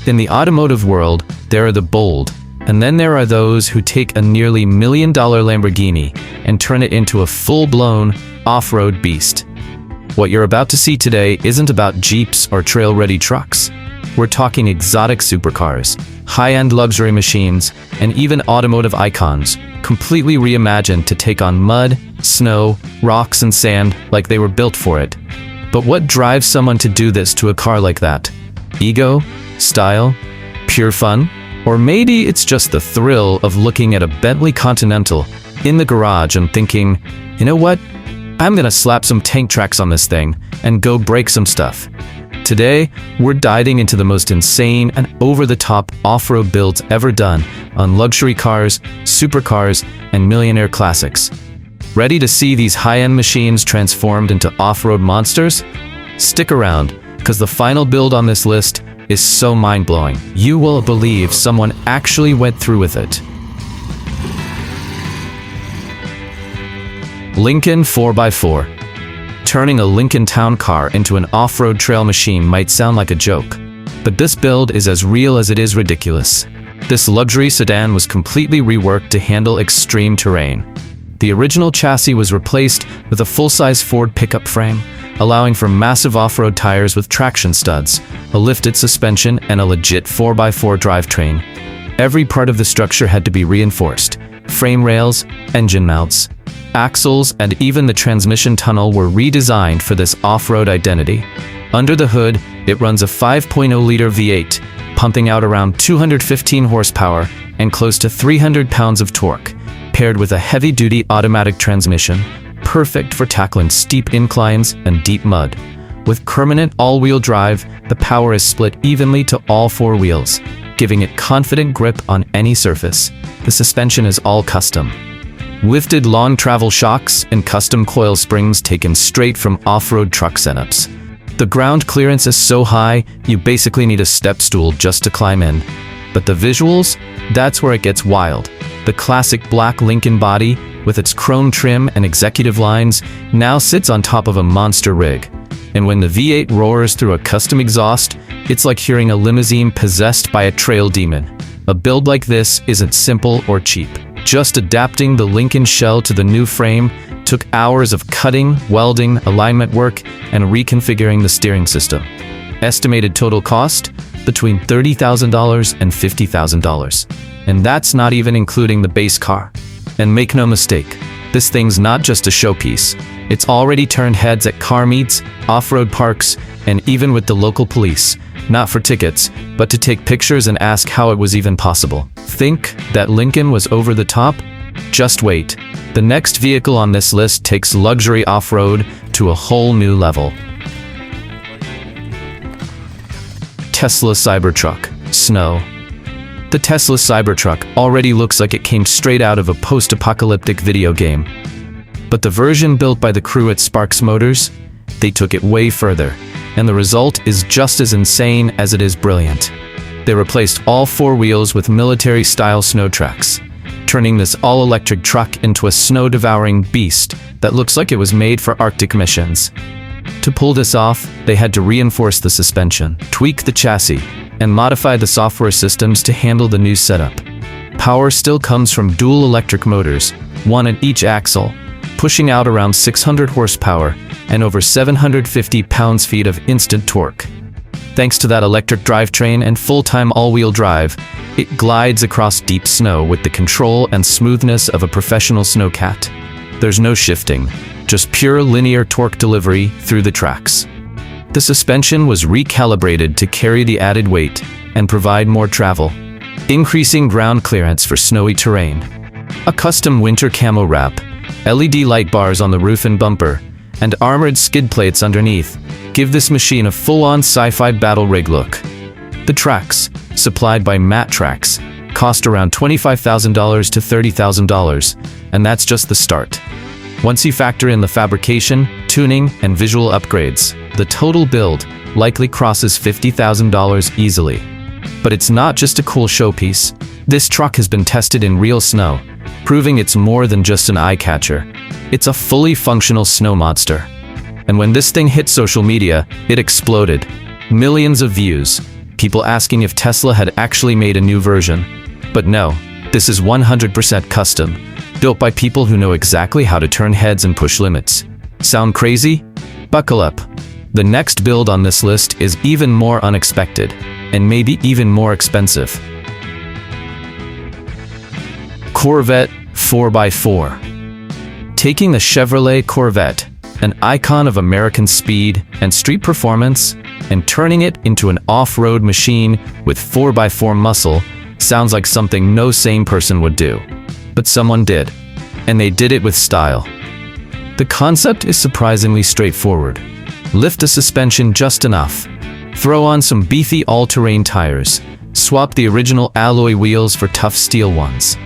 In the automotive world, there are the bold, and then there are those who take a nearly $1 million Lamborghini and turn it into a full-blown, off-road beast. What you're about to see today isn't about Jeeps or trail-ready trucks. We're talking exotic supercars, high-end luxury machines, and even automotive icons, completely reimagined to take on mud, snow, rocks, and sand like they were built for it. But what drives someone to do this to a car like that? Ego? Style? Pure fun? Or maybe it's just the thrill of looking at a Bentley Continental in the garage and thinking, you know what? I'm gonna slap some tank tracks on this thing and go break some stuff. Today, we're diving into the most insane and over-the-top off-road builds ever done on luxury cars, supercars, and millionaire classics. Ready to see these high-end machines transformed into off-road monsters? Stick around, because the final build on this list is so mind-blowing, you will believe someone actually went through with it. Lincoln 4x4. Turning a Lincoln town car into an off-road trail machine might sound like a joke, but this build is as real as it is ridiculous. This luxury sedan was completely reworked to handle extreme terrain. The original chassis was replaced with a full-size Ford pickup frame, allowing for massive off-road tires with traction studs, a lifted suspension, and a legit 4x4 drivetrain. Every part of the structure had to be reinforced. Frame rails, engine mounts, axles, and even the transmission tunnel were redesigned for this off-road identity. Under the hood, it runs a 5.0-liter V8, pumping out around 215 horsepower and close to 300 pounds of torque, paired with a heavy-duty automatic transmission, perfect for tackling steep inclines and deep mud. With permanent all-wheel drive, the power is split evenly to all four wheels, giving it confident grip on any surface. The suspension is all custom. Lifted long travel shocks and custom coil springs taken straight from off-road truck setups. The ground clearance is so high, you basically need a step stool just to climb in. But the visuals? That's where it gets wild. The classic black Lincoln body, with its chrome trim and executive lines, now sits on top of a monster rig. And when the V8 roars through a custom exhaust, it's like hearing a limousine possessed by a trail demon. A build like this isn't simple or cheap. Just adapting the Lincoln shell to the new frame took hours of cutting, welding, alignment work, and reconfiguring the steering system. Estimated total cost? Between $30,000 and $50,000. And that's not even including the base car. And make no mistake, this thing's not just a showpiece. It's already turned heads at car meets, off-road parks, and even with the local police. Not for tickets, but to take pictures and ask how it was even possible. Think that Lincoln was over the top? Just wait. The next vehicle on this list takes luxury off-road to a whole new level. Tesla Cybertruck. Snow. The Tesla Cybertruck already looks like it came straight out of a post-apocalyptic video game. But the version built by the crew at Sparks Motors, they took it way further, and the result is just as insane as it is brilliant. They replaced all four wheels with military-style snow tracks, turning this all-electric truck into a snow-devouring beast that looks like it was made for Arctic missions. To pull this off, they had to reinforce the suspension, tweak the chassis, and modify the software systems to handle the new setup. Power still comes from dual electric motors, one at each axle, pushing out around 600 horsepower and over 750 pounds-feet of instant torque. Thanks to that electric drivetrain and full-time all-wheel drive, it glides across deep snow with the control and smoothness of a professional snowcat. There's no shifting, just pure linear torque delivery through the tracks. The suspension was recalibrated to carry the added weight and provide more travel, increasing ground clearance for snowy terrain. A custom winter camo wrap, LED light bars on the roof and bumper, and armored skid plates underneath give this machine a full-on sci-fi battle rig look. The tracks, supplied by Matt Tracks, cost around $25,000 to $30,000, and that's just the start. Once you factor in the fabrication, tuning, and visual upgrades, the total build likely crosses $50,000 easily. But it's not just a cool showpiece. This truck has been tested in real snow, proving it's more than just an eye-catcher. It's a fully functional snow monster. And when this thing hit social media, it exploded. Millions of views. People asking if Tesla had actually made a new version. But no, this is 100% custom, built by people who know exactly how to turn heads and push limits. Sound crazy? Buckle up. The next build on this list is even more unexpected, and maybe even more expensive. Corvette 4x4. Taking the Chevrolet Corvette, an icon of American speed and street performance, and turning it into an off-road machine with 4x4 muscle sounds like something no sane person would do. But someone did, and they did it with style. The concept is surprisingly straightforward. Lift the suspension just enough, throw on some beefy all-terrain tires, swap the original alloy wheels for tough steel ones,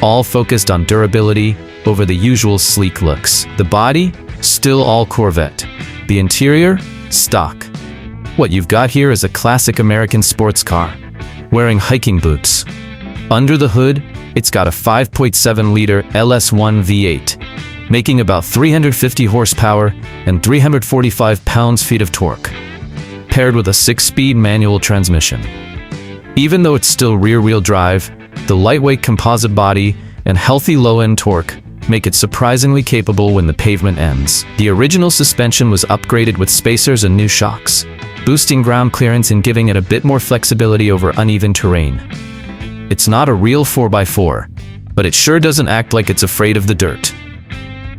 all focused on durability over the usual sleek looks. The body? Still all Corvette. The interior? Stock. What you've got here is a classic American sports car, wearing hiking boots. Under the hood, it's got a 5.7-liter LS1 V8, making about 350 horsepower and 345 pounds-feet of torque, paired with a 6-speed manual transmission. Even though it's still rear-wheel drive, the lightweight composite body and healthy low-end torque make it surprisingly capable when the pavement ends. The original suspension was upgraded with spacers and new shocks, boosting ground clearance and giving it a bit more flexibility over uneven terrain. It's not a real 4x4, but it sure doesn't act like it's afraid of the dirt.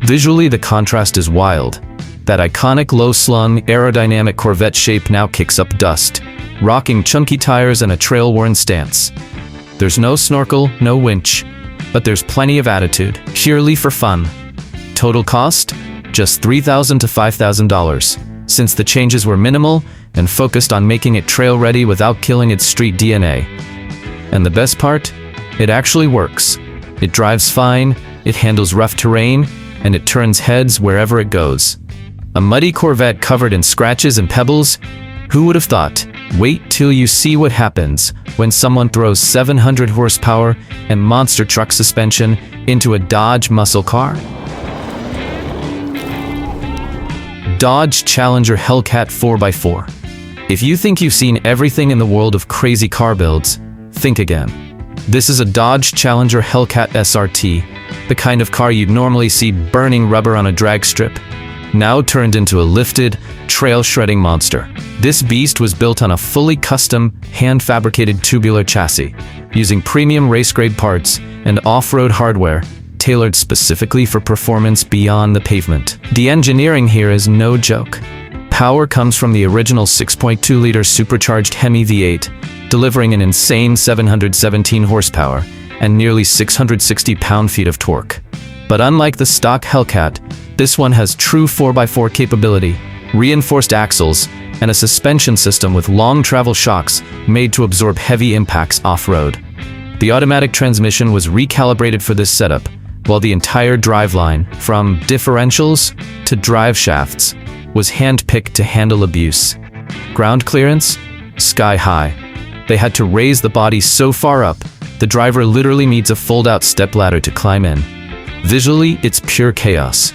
Visually, the contrast is wild. That iconic low-slung, aerodynamic Corvette shape now kicks up dust, rocking chunky tires and a trail-worn stance. There's no snorkel, no winch, but there's plenty of attitude, purely for fun. Total cost? Just $3,000 to $5,000, since the changes were minimal and focused on making it trail-ready without killing its street DNA. And the best part? It actually works. It drives fine, it handles rough terrain, and it turns heads wherever it goes. A muddy Corvette covered in scratches and pebbles? Who would have thought? Wait till you see what happens when someone throws 700 horsepower and monster truck suspension into a Dodge muscle car. Dodge Challenger Hellcat 4x4. If you think you've seen everything in the world of crazy car builds, think again. This is a Dodge Challenger Hellcat SRT, the kind of car you'd normally see burning rubber on a drag strip, now turned into a lifted, trail-shredding monster. This beast was built on a fully custom, hand-fabricated tubular chassis, using premium race-grade parts and off-road hardware tailored specifically for performance beyond the pavement. The engineering here is no joke. Power comes from the original 6.2-liter supercharged Hemi V8, delivering an insane 717 horsepower and nearly 660 pound-feet of torque. But unlike the stock Hellcat, this one has true 4x4 capability, reinforced axles, and a suspension system with long travel shocks made to absorb heavy impacts off-road. The automatic transmission was recalibrated for this setup, while the entire driveline, from differentials to drive shafts, was hand-picked to handle abuse. Ground clearance? Sky high. They had to raise the body so far up, the driver literally needs a fold-out stepladder to climb in. Visually, it's pure chaos.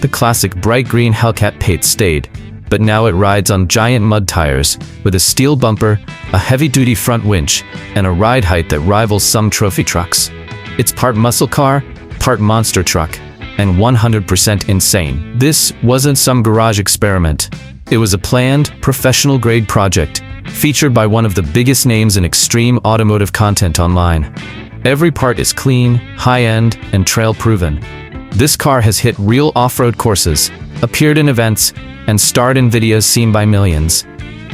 The classic bright green Hellcat paint stayed, but now it rides on giant mud tires with a steel bumper, a heavy-duty front winch, and a ride height that rivals some trophy trucks. It's part muscle car, part monster truck, and 100% insane. This wasn't some garage experiment. It was a planned, professional-grade project, featured by one of the biggest names in extreme automotive content online. Every part is clean, high-end, and trail-proven. This car has hit real off-road courses, appeared in events, and starred in videos seen by millions.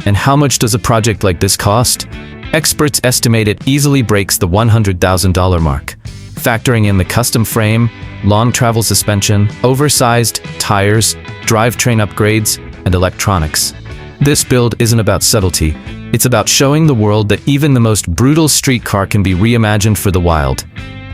And how much does a project like this cost? Experts estimate it easily breaks the $100,000 mark, factoring in the custom frame, long travel suspension, oversized tires, drivetrain upgrades, and electronics. This build isn't about subtlety. It's about showing the world that even the most brutal street car can be reimagined for the wild.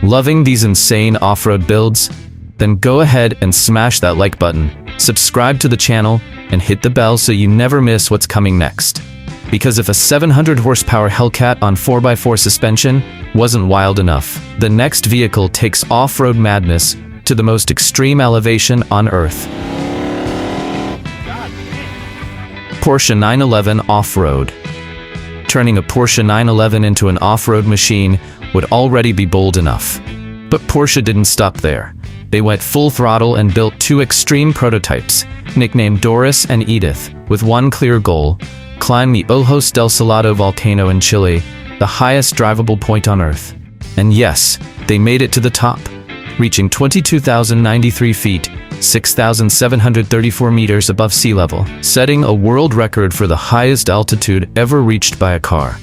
Loving these insane off-road builds? Then go ahead and smash that like button, subscribe to the channel, and hit the bell so you never miss what's coming next. Because if a 700 horsepower Hellcat on 4x4 suspension wasn't wild enough, the next vehicle takes off-road madness to the most extreme elevation on Earth. Porsche 911 Off-Road. Turning a Porsche 911 into an off-road machine would already be bold enough. But Porsche didn't stop there. They went full throttle and built two extreme prototypes, nicknamed Doris and Edith, with one clear goal: climb the Ojos del Salado volcano in Chile, the highest drivable point on Earth. And yes, they made it to the top, reaching 22,093 feet, 6,734 meters above sea level, setting a world record for the highest altitude ever reached by a car.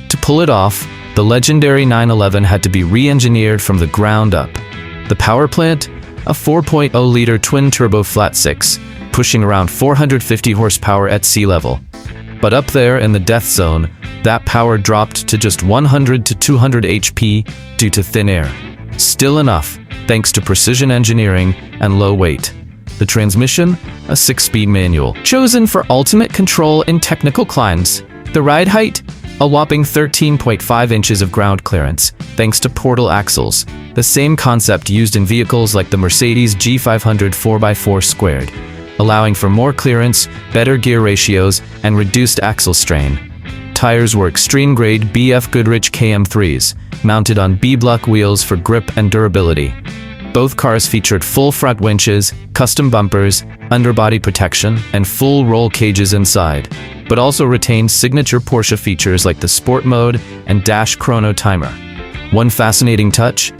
To pull it off, the legendary 911 had to be re-engineered from the ground up. The power plant? A 4.0-liter twin-turbo flat-six, pushing around 450 horsepower at sea level. But up there in the death zone, that power dropped to just 100 to 200 HP due to thin air. Still enough, thanks to precision engineering and low weight. The transmission? A 6-speed manual, chosen for ultimate control in technical climbs. The ride height? A whopping 13.5 inches of ground clearance, thanks to portal axles, the same concept used in vehicles like the Mercedes G500 4x4 squared, allowing for more clearance, better gear ratios, and reduced axle strain. Tires were extreme-grade BF Goodrich KM3s, mounted on B-block wheels for grip and durability. Both cars featured full front winches, custom bumpers, underbody protection, and full roll cages inside, but also retained signature Porsche features like the Sport Mode and Dash Chrono Timer. One fascinating touch?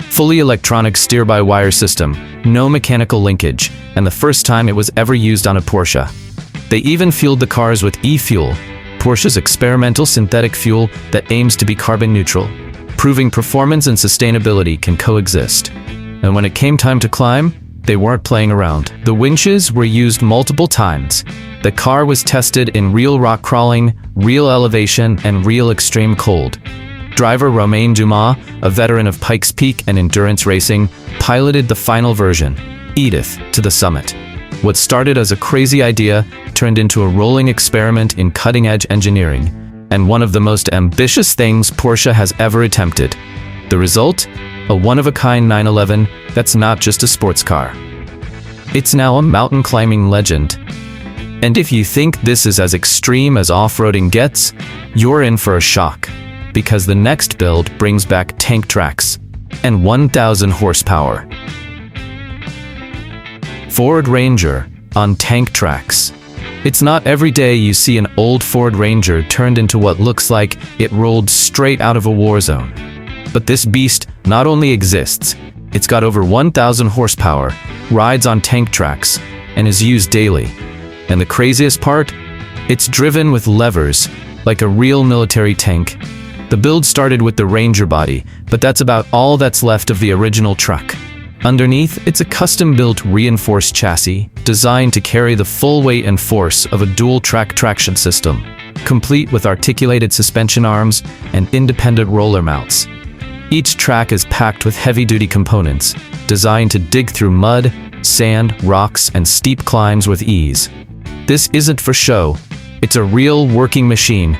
Fully electronic steer-by-wire system, no mechanical linkage, and the first time it was ever used on a Porsche. They even fueled the cars with e-fuel, Porsche's experimental synthetic fuel that aims to be carbon neutral, proving performance and sustainability can coexist. And when it came time to climb, they weren't playing around. The winches were used multiple times. The car was tested in real rock crawling, real elevation, and real extreme cold. Driver Romain Dumas, a veteran of Pikes Peak and endurance racing, piloted the final version, Edith, to the summit. What started as a crazy idea turned into a rolling experiment in cutting-edge engineering, and one of the most ambitious things Porsche has ever attempted. The result? A one-of-a-kind 911 that's not just a sports car. It's now a mountain climbing legend. And if you think this is as extreme as off-roading gets, you're in for a shock, because the next build brings back tank tracks and 1,000 horsepower. Ford Ranger on tank tracks. It's not every day you see an old Ford Ranger turned into what looks like it rolled straight out of a war zone. But this beast not only exists, it's got over 1,000 horsepower, rides on tank tracks, and is used daily. And the craziest part? It's driven with levers, like a real military tank. The build started with the Ranger body, but that's about all that's left of the original truck. Underneath, it's a custom-built reinforced chassis, designed to carry the full weight and force of a dual-track traction system, complete with articulated suspension arms and independent roller mounts. Each track is packed with heavy-duty components, designed to dig through mud, sand, rocks, and steep climbs with ease. This isn't for show, it's a real working machine.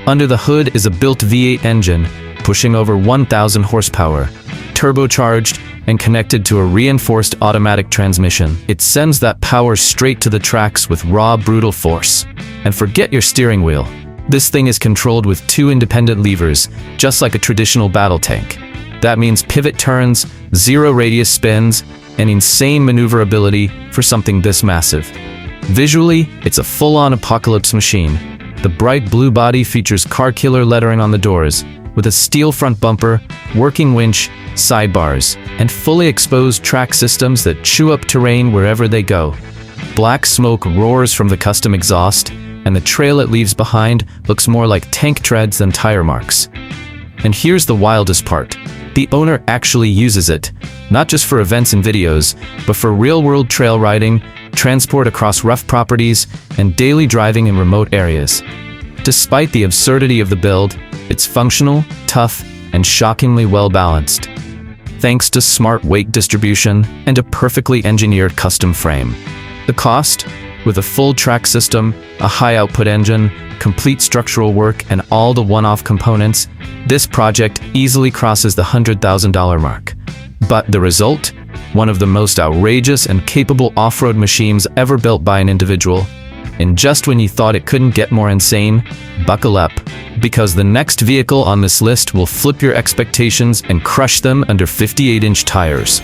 Under the hood is a built V8 engine, pushing over 1,000 horsepower, turbocharged and connected to a reinforced automatic transmission. It sends that power straight to the tracks with raw, brutal force. And forget your steering wheel. This thing is controlled with two independent levers, just like a traditional battle tank. That means pivot turns, zero radius spins, and insane maneuverability for something this massive. Visually, it's a full-on apocalypse machine. The bright blue body features car killer lettering on the doors, with a steel front bumper, working winch, sidebars, and fully exposed track systems that chew up terrain wherever they go. Black smoke roars from the custom exhaust, and the trail it leaves behind looks more like tank treads than tire marks. And here's the wildest part. The owner actually uses it, not just for events and videos, but for real-world trail riding, transport across rough properties, and daily driving in remote areas. Despite the absurdity of the build, it's functional, tough, and shockingly well-balanced, thanks to smart weight distribution and a perfectly engineered custom frame. The cost? With a full track system, a high-output engine, complete structural work, and all the one-off components, this project easily crosses the $100,000 mark. But the result? One of the most outrageous and capable off-road machines ever built by an individual. And just when you thought it couldn't get more insane, buckle up, because the next vehicle on this list will flip your expectations and crush them under 58-inch tires.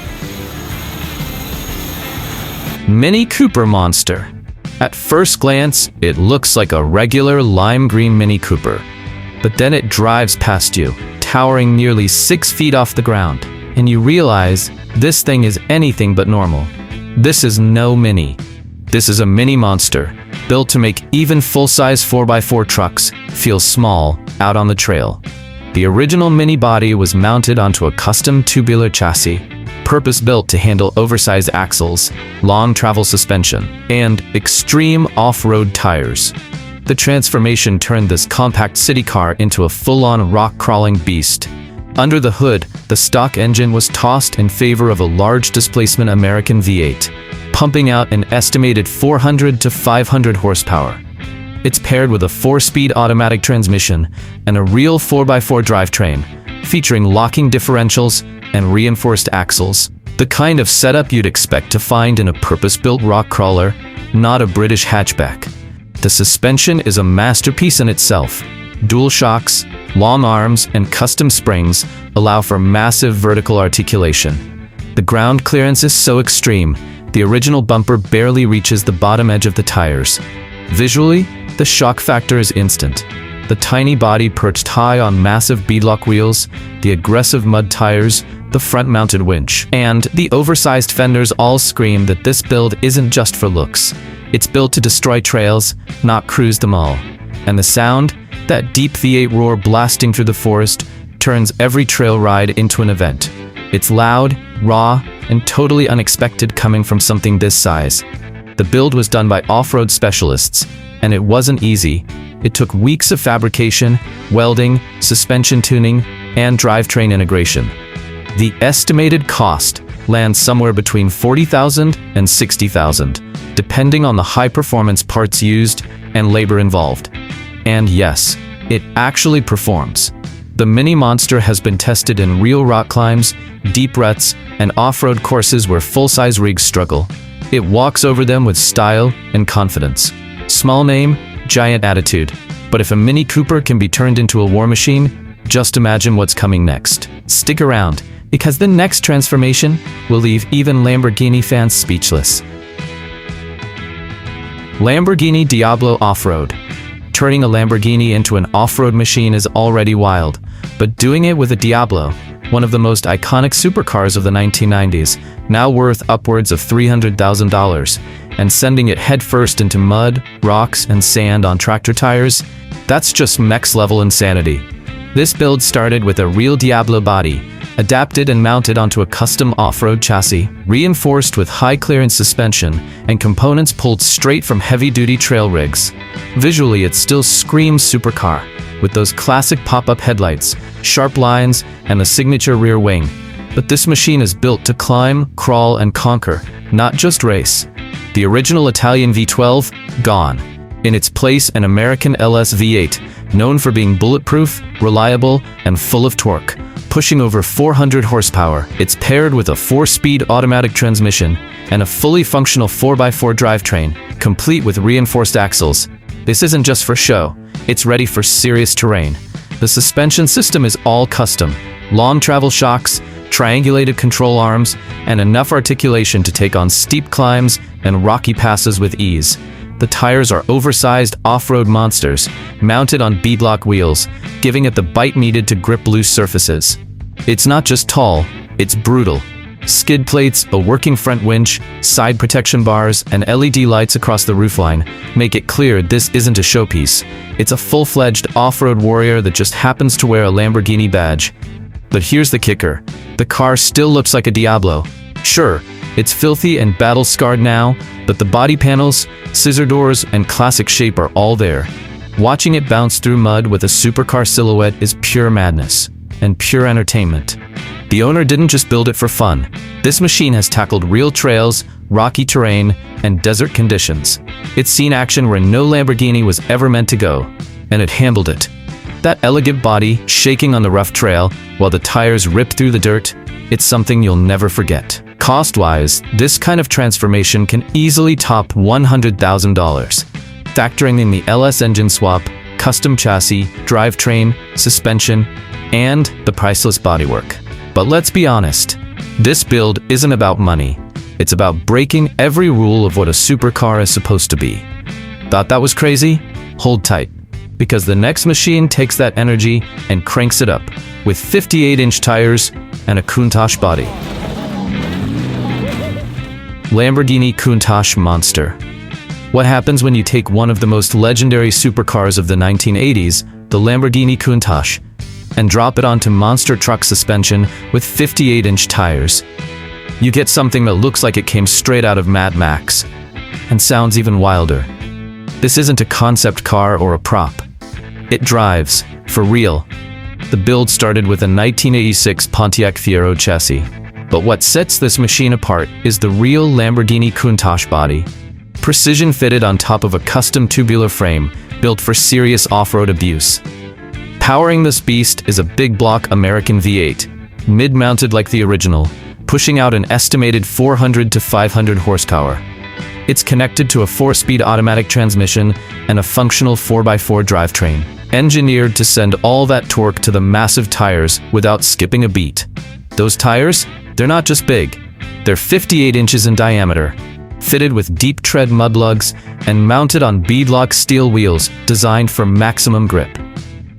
Mini Cooper Monster. At first glance, it looks like a regular lime green Mini Cooper. But then it drives past you, towering nearly 6 feet off the ground, and you realize this thing is anything but normal. This is no Mini. This is a mini monster, built to make even full-size 4x4 trucks feel small out on the trail. The original Mini body was mounted onto a custom tubular chassis, purpose-built to handle oversized axles, long travel suspension, and extreme off-road tires. The transformation turned this compact city car into a full-on rock-crawling beast. Under the hood, the stock engine was tossed in favor of a large displacement American V8, pumping out an estimated 400 to 500 horsepower. It's paired with a 4-speed automatic transmission and a real 4x4 drivetrain, featuring locking differentials and reinforced axles, the kind of setup you'd expect to find in a purpose-built rock crawler, not a British hatchback. The suspension is a masterpiece in itself. Dual shocks, long arms, and custom springs allow for massive vertical articulation. The ground clearance is so extreme, the original bumper barely reaches the bottom edge of the tires. Visually, the shock factor is instant. The tiny body perched high on massive beadlock wheels, the aggressive mud tires, the front-mounted winch, and the oversized fenders all scream that this build isn't just for looks. It's built to destroy trails, not cruise them all. And the sound, that deep V8 roar blasting through the forest, turns every trail ride into an event. It's loud, raw, and totally unexpected coming from something this size. The build was done by off-road specialists, and it wasn't easy. It took weeks of fabrication, welding, suspension tuning, and drivetrain integration. The estimated cost lands somewhere between $40,000 and $60,000, depending on the high-performance parts used and labor involved. And yes, it actually performs. The Mini Monster has been tested in real rock climbs, deep ruts, and off-road courses where full-size rigs struggle. It walks over them with style and confidence. Small name, giant attitude. But if a Mini Cooper can be turned into a war machine, just imagine what's coming next. Stick around, because the next transformation will leave even Lamborghini fans speechless. Lamborghini Diablo Off-Road. Turning a Lamborghini into an off-road machine is already wild, but doing it with a Diablo, one of the most iconic supercars of the 1990s, now worth upwards of $300,000, and sending it headfirst into mud, rocks, and sand on tractor tires, that's just next-level insanity. This build started with a real Diablo body, adapted and mounted onto a custom off-road chassis, reinforced with high-clearance suspension, and components pulled straight from heavy-duty trail rigs. Visually, it still screams supercar, with those classic pop-up headlights, sharp lines, and the signature rear wing. But this machine is built to climb, crawl, and conquer, not just race. The original Italian V12, gone. In its place, an American LS V8, known for being bulletproof, reliable, and full of torque. Pushing over 400 horsepower, it's paired with a 4-speed automatic transmission and a fully functional 4x4 drivetrain, complete with reinforced axles. This isn't just for show, it's ready for serious terrain. The suspension system is all custom, long travel shocks, triangulated control arms, and enough articulation to take on steep climbs and rocky passes with ease. The tires are oversized off-road monsters, mounted on beadlock wheels, giving it the bite needed to grip loose surfaces. It's not just tall, it's brutal. Skid plates, a working front winch, side protection bars, and LED lights across the roofline make it clear this isn't a showpiece. It's a full-fledged off-road warrior that just happens to wear a Lamborghini badge. But here's the kicker. The car still looks like a Diablo. Sure, it's filthy and battle-scarred now, but the body panels, scissor doors, and classic shape are all there. Watching it bounce through mud with a supercar silhouette is pure madness and pure entertainment. The owner didn't just build it for fun. This machine has tackled real trails, rocky terrain, and desert conditions. It's seen action where no Lamborghini was ever meant to go, and it handled it. That elegant body shaking on the rough trail while the tires rip through the dirt, it's something you'll never forget. Cost-wise, this kind of transformation can easily top $100,000. Factoring in the LS engine swap, custom chassis, drivetrain, suspension, and the priceless bodywork. But let's be honest, this build isn't about money. It's about breaking every rule of what a supercar is supposed to be. Thought that was crazy? Hold tight, because the next machine takes that energy and cranks it up with 58-inch tires and a Countach body. Lamborghini Countach Monster. What happens when you take one of the most legendary supercars of the 1980s, the Lamborghini Countach, and drop it onto monster truck suspension with 58-inch tires? You get something that looks like it came straight out of Mad Max, and sounds even wilder. This isn't a concept car or a prop. It drives, for real. The build started with a 1986 Pontiac Fiero chassis. But what sets this machine apart is the real Lamborghini Countach body. Precision fitted on top of a custom tubular frame, built for serious off-road abuse. Powering this beast is a big block American V8, mid-mounted like the original, pushing out an estimated 400 to 500 horsepower. It's connected to a 4-speed automatic transmission and a functional 4x4 drivetrain, engineered to send all that torque to the massive tires without skipping a beat. Those tires? They're not just big. They're 58 inches in diameter, fitted with deep tread mudlugs and mounted on beadlock steel wheels designed for maximum grip.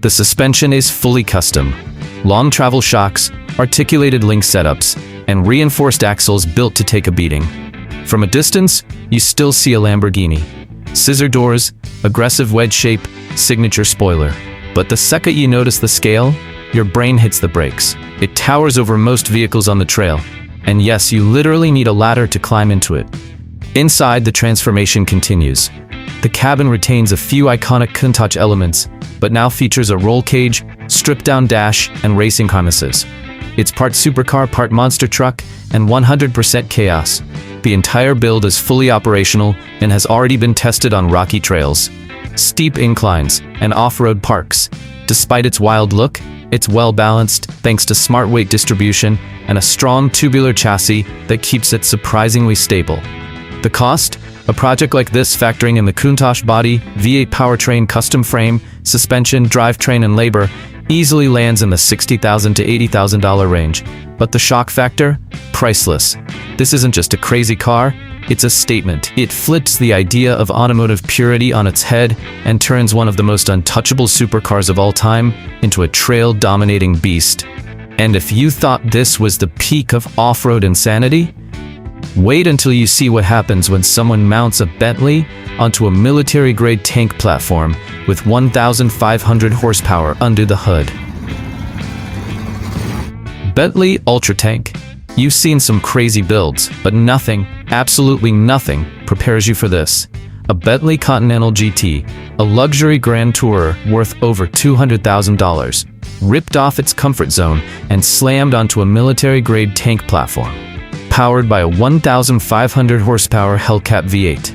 The suspension is fully custom. Long travel shocks, articulated link setups, and reinforced axles built to take a beating. From a distance, you still see a Lamborghini. Scissor doors, aggressive wedge shape, signature spoiler. But the second you notice the scale, your brain hits the brakes. It towers over most vehicles on the trail. And yes, you literally need a ladder to climb into it. Inside, the transformation continues. The cabin retains a few iconic Countach elements, but now features a roll cage, stripped-down dash, and racing harnesses. It's part supercar, part monster truck, and 100% chaos. The entire build is fully operational and has already been tested on rocky trails, steep inclines, and off-road parks. Despite its wild look, it's well-balanced thanks to smart weight distribution and a strong tubular chassis that keeps it surprisingly stable. The cost? A project like this, factoring in the Countach body, V8 powertrain, custom frame, suspension, drivetrain, and labor, easily lands in the $60,000 to $80,000 range. But the shock factor? Priceless. This isn't just a crazy car, it's a statement. It flips the idea of automotive purity on its head and turns one of the most untouchable supercars of all time into a trail-dominating beast. And if you thought this was the peak of off-road insanity, wait until you see what happens when someone mounts a Bentley onto a military-grade tank platform with 1,500 horsepower under the hood. Bentley Ultra Tank. You've seen some crazy builds, but nothing, absolutely nothing, prepares you for this. A Bentley Continental GT, a luxury grand tourer worth over $200,000, ripped off its comfort zone and slammed onto a military-grade tank platform, powered by a 1,500 horsepower Hellcat V8.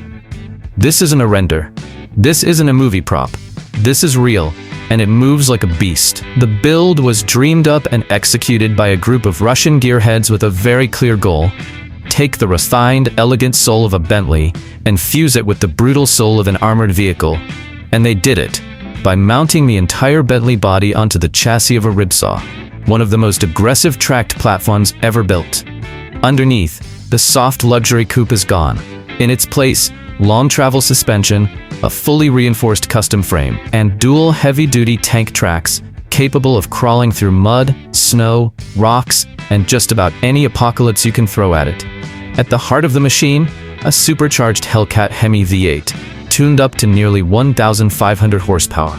This isn't a render. This isn't a movie prop. This is real, and it moves like a beast. The build was dreamed up and executed by a group of Russian gearheads with a very clear goal: take the refined, elegant soul of a Bentley and fuse it with the brutal soul of an armored vehicle. And they did it by mounting the entire Bentley body onto the chassis of a ribsaw, one of the most aggressive tracked platforms ever built. Underneath, the soft luxury coupe is gone. In its place, long travel suspension, a fully reinforced custom frame, and dual heavy-duty tank tracks capable of crawling through mud, snow, rocks, and just about any apocalypse you can throw at it. At the heart of the machine, a supercharged Hellcat Hemi V8, tuned up to nearly 1,500 horsepower.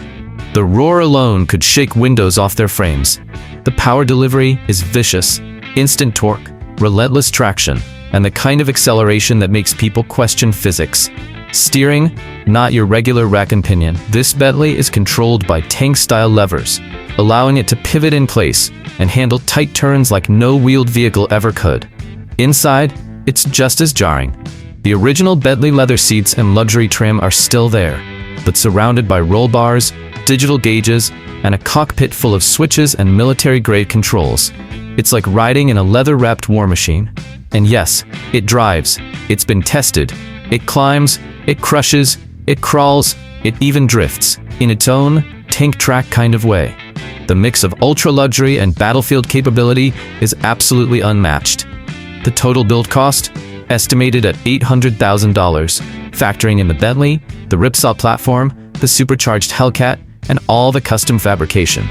The roar alone could shake windows off their frames. The power delivery is vicious, instant torque, relentless traction, and the kind of acceleration that makes people question physics. Steering, not your regular rack and pinion. This Bentley is controlled by tank-style levers, allowing it to pivot in place and handle tight turns like no wheeled vehicle ever could. Inside, it's just as jarring. The original Bentley leather seats and luxury trim are still there, but surrounded by roll bars, digital gauges, and a cockpit full of switches and military-grade controls. It's like riding in a leather-wrapped war machine. And yes, it drives. It's been tested. It climbs, it crushes, it crawls, it even drifts. in its own tank track kind of way. The mix of ultra-luxury and battlefield capability is absolutely unmatched. The total build cost? Estimated at $800,000, factoring in the Bentley, the Ripsaw platform, the supercharged Hellcat, and all the custom fabrication.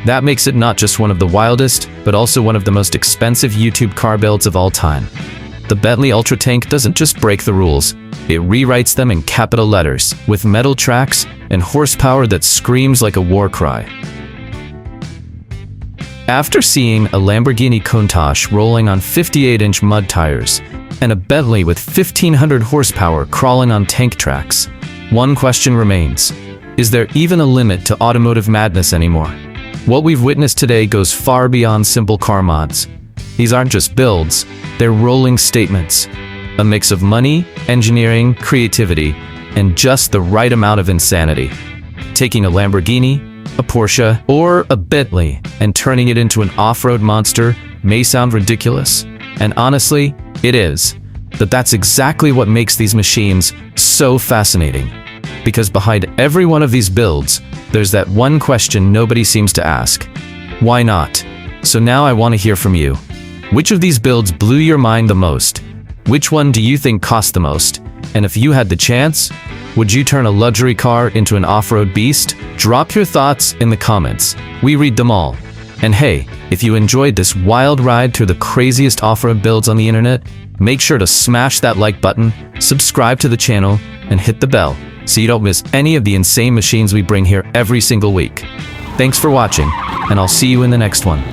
That makes it not just one of the wildest, but also one of the most expensive YouTube car builds of all time. The Bentley Ultra Tank doesn't just break the rules, it rewrites them in capital letters, with metal tracks and horsepower that screams like a war cry. After seeing a Lamborghini Countach rolling on 58-inch mud tires, and a Bentley with 1,500 horsepower crawling on tank tracks, one question remains. Is there even a limit to automotive madness anymore? What we've witnessed today goes far beyond simple car mods. These aren't just builds, they're rolling statements. A mix of money, engineering, creativity, and just the right amount of insanity. Taking a Lamborghini, a Porsche, or a Bentley and turning it into an off-road monster may sound ridiculous, and honestly, it is. But that's exactly what makes these machines so fascinating. Because behind every one of these builds, there's that one question nobody seems to ask. Why not? So now I want to hear from you. Which of these builds blew your mind the most? Which one do you think cost the most? And if you had the chance, would you turn a luxury car into an off-road beast? Drop your thoughts in the comments. We read them all. And hey, if you enjoyed this wild ride through the craziest off-road builds on the internet, make sure to smash that like button, subscribe to the channel, and hit the bell so you don't miss any of the insane machines we bring here every single week. Thanks for watching, and I'll see you in the next one.